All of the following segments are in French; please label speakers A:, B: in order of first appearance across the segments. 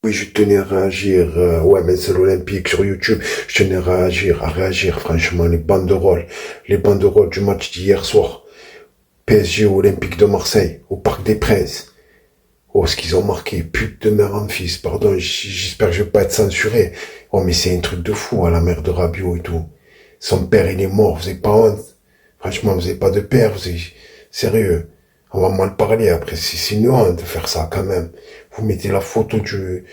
A: Oui, je tenais à réagir, ouais, mais c'est l'Olympique sur YouTube. Je tenais à réagir, franchement, les banderoles du match d'hier soir. PSG Olympique de Marseille, au Parc des Princes. Oh, ce qu'ils ont marqué, pute de mère en fils, pardon, j'espère que je vais pas être censuré. Oh, mais c'est un truc de fou, à la mère de Rabiot et tout. Son père, il est mort, vous avez pas honte. Franchement, vous avez pas de père, sérieux. On va mal parler après, c'est une honte de faire ça, quand même. Vous mettez la photo du,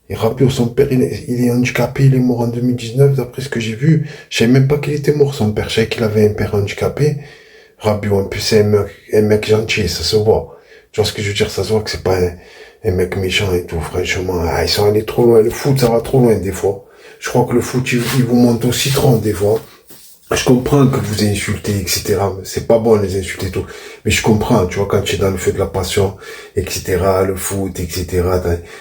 A: et Rabiot, son père, il est handicapé, il est mort en 2019, d'après ce que j'ai vu. Je savais même pas qu'il était mort, son père. Je savais qu'il avait un père handicapé. Rabiot, en plus, c'est un mec gentil, ça se voit. Tu vois ce que je veux dire? Ça se voit que c'est pas un mec méchant et tout, franchement. Ah, ils sont allés trop loin. Le foot, ça va trop loin, des fois. Je crois que le foot, il vous monte au citron, des fois. Je comprends que vous insultez, etc. C'est pas bon les insulter et tout. Mais je comprends, tu vois, quand tu es dans le feu de la passion, etc., le foot, etc.,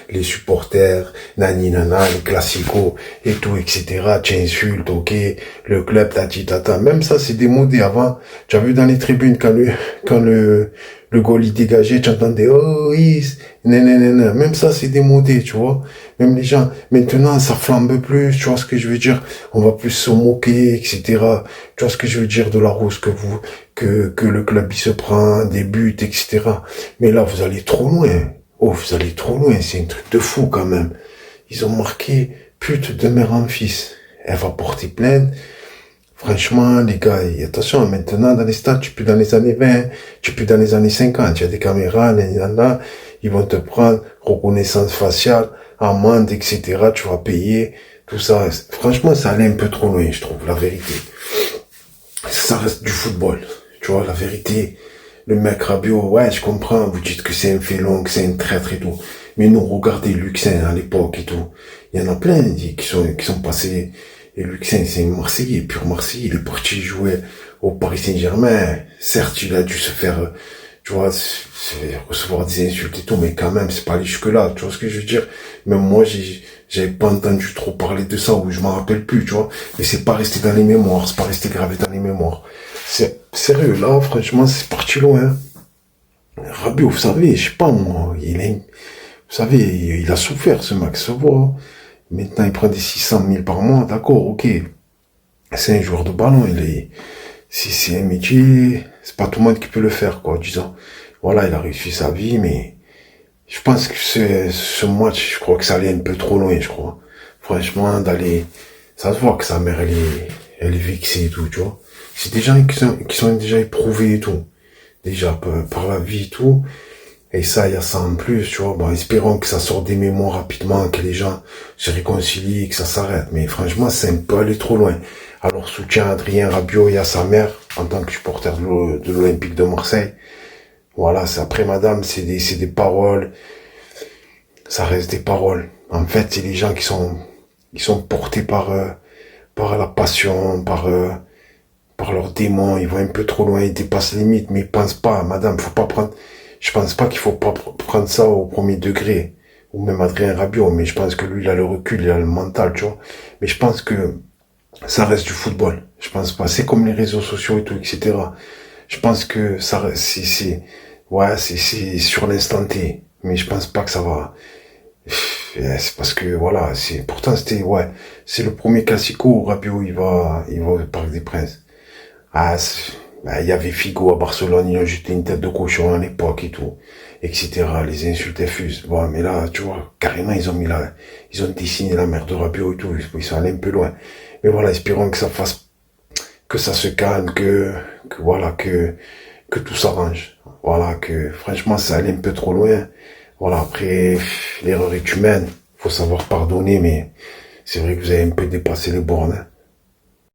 A: les supporters, nani nana, les classicos, et tout, etc., tu insultes, ok, le club, tati tata. Même ça, c'est démodé avant. Tu as vu dans les tribunes, quand le goal il dégageait, tu entendais, oh, is, nanana. Même ça, c'est démodé, tu vois. Même les gens, maintenant, ça flambe plus, tu vois ce que je veux dire? On va plus se moquer, etc. Tu vois ce que je veux dire de la rose que le club il se prend, des buts, etc. Mais là, vous allez trop loin. Oh, vous allez trop loin, c'est un truc de fou quand même. Ils ont marqué pute de mère en fils. Elle va porter plainte. Franchement, les gars, et attention, maintenant, dans les stades, tu peux dans les années 20, tu peux dans les années 50, il y a des caméras, là, ils vont te prendre, reconnaissance faciale, amende, etc., tu vas payer, tout ça. Franchement, ça allait un peu trop loin, je trouve, la vérité. Ça reste du football, tu vois, la vérité. Le mec Rabiot, ouais, je comprends, vous dites que c'est un félon, que c'est un traître et tout. Mais nous, regardez Luxin à l'époque et tout. Il y en a plein qui sont passés. Et Luxin, c'est un Marseillais, pur Marseillais. Il est parti jouer au Paris Saint-Germain. Certes, il a dû se faire, tu vois, recevoir des insultes et tout, mais quand même, c'est pas allé jusque-là. Tu vois ce que je veux dire? Même moi, j'avais pas entendu trop parler de ça, ou je m'en rappelle plus, tu vois. Mais c'est pas resté dans les mémoires, c'est pas resté gravé dans les mémoires. C'est sérieux, là, franchement, c'est parti loin. Rabiot, vous savez, je sais pas, moi, vous savez, il a souffert, ce mec, ça se voit. Maintenant, il prend des 600 000 par mois, d'accord, ok. C'est un joueur de ballon, si c'est un métier, c'est pas tout le monde qui peut le faire, quoi, disons. Voilà, il a réussi sa vie, mais je pense que ce match, je crois que ça allait un peu trop loin, je crois. Franchement, ça se voit que sa mère, elle est vexée et tout, tu vois. C'est des gens qui sont déjà éprouvés et tout. Déjà, par la vie et tout. Et ça, il y a ça en plus, tu vois. Bon, espérons que ça sorte des mémoires rapidement, que les gens se réconcilient, que ça s'arrête. Mais franchement, c'est un peu aller trop loin. Alors, soutien à Adrien Rabiot et à sa mère, en tant que supporter de l'Olympique de Marseille. Voilà, c'est après, madame, c'est des paroles. Ça reste des paroles. En fait, c'est les gens qui sont portés par la passion, par leurs démons. Ils vont un peu trop loin, ils dépassent les limites, mais ils pensent pas, madame, je pense pas qu'il faut pas prendre ça au premier degré, ou même Adrien Rabiot, mais je pense que lui, il a le recul, il a le mental, tu vois. Mais je pense que ça reste du football. Je pense pas. C'est comme les réseaux sociaux et tout, etc. Je pense que ça reste, ouais, c'est sur l'instant T. Mais je pense pas que ça va. C'est parce que, voilà, pourtant ouais, c'est le premier classico où Rabiot, il va au Parc des Princes. Ah, bah, il y avait Figo à Barcelone, ils ont jeté une tête de cochon à l'époque et tout, etc. Les insultes fusent. Bon, mais là, tu vois, carrément, ils ont dessiné la mère de Rabiot et tout, ils sont allés un peu loin. Mais voilà, espérons que ça se calme, voilà, que tout s'arrange. Voilà, que, franchement, ça allait un peu trop loin. Voilà, après, l'erreur est humaine. Faut savoir pardonner, mais c'est vrai que vous avez un peu dépassé les bornes, hein.